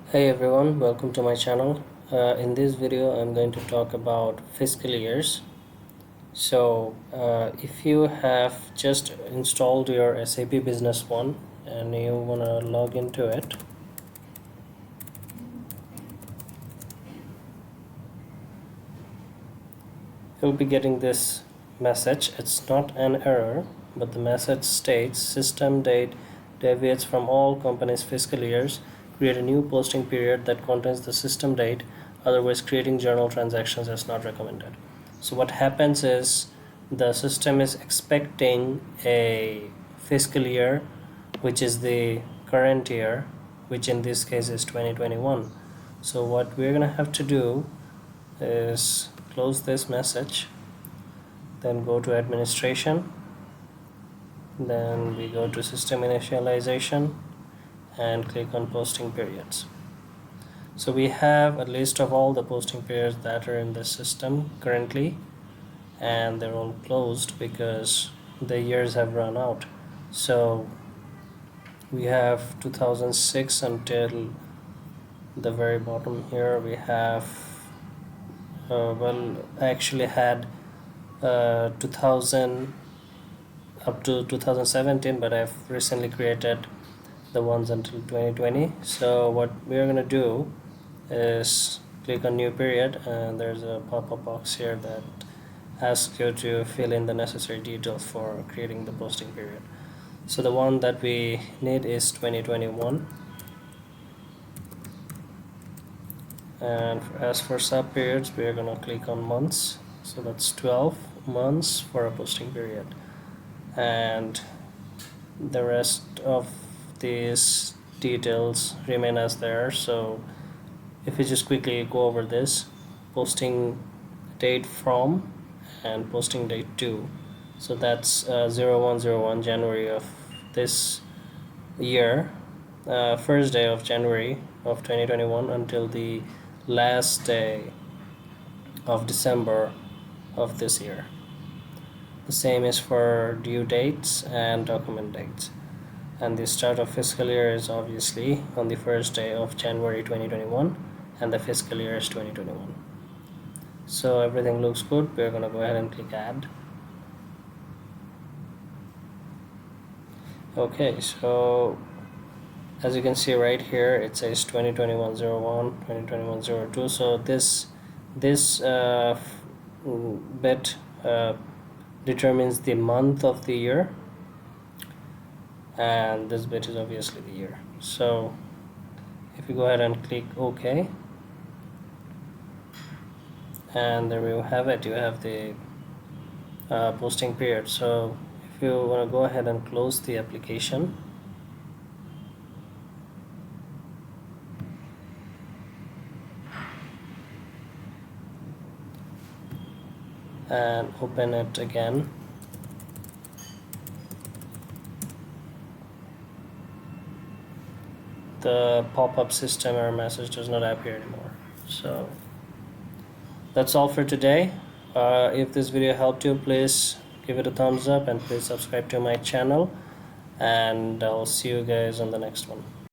Hey everyone, welcome to my channel. In this video, I'm going to talk about fiscal years. If you have just installed your SAP Business One and you want to log into it, you'll be getting this message. It's not an error, but the message states system date deviates from all companies' fiscal years. Create a new posting period that contains the system date, otherwise creating journal transactions is not recommended. So what happens is the system is expecting a fiscal year, which is the current year, which in this case is 2021. So what we're gonna have to do is close this message, then go to administration, then we go to system initialization and click on posting periods. So we have a list of all the posting periods that are in the system currently, and they're all closed because the years have run out. So we have 2006 until the very bottom here. We have I actually had 2000 up to 2017, but I've recently created the ones until 2020. So what we're gonna do is click on new period, and there's a pop-up box here that asks you to fill in the necessary details for creating the posting period. So the one that we need is 2021, and as for sub periods, we are going to click on months. So that's 12 months for a posting period, and the rest of these details remain as there. So if we just quickly go over this, posting date from and posting date to, so that's 0101 January of this year, first day of January of 2021 until the last day of December of this year. The same is for due dates and document dates. And the start of fiscal year is obviously on the first day of January 2021, and the fiscal year is 2021. So everything looks good. We're going to go ahead and click add. Okay, so as you can see right here, it says 2021-01, 2021-02. So this bit determines the month of the year, and this bit is obviously the year. So if you go ahead and click OK, and there you have it, you have the posting period. So if you want to go ahead and close the application, and open it again, the pop-up system error message does not appear anymore. So that's all for today. If this video helped you, please give it a thumbs up and please subscribe to my channel, and I'll see you guys on the next one.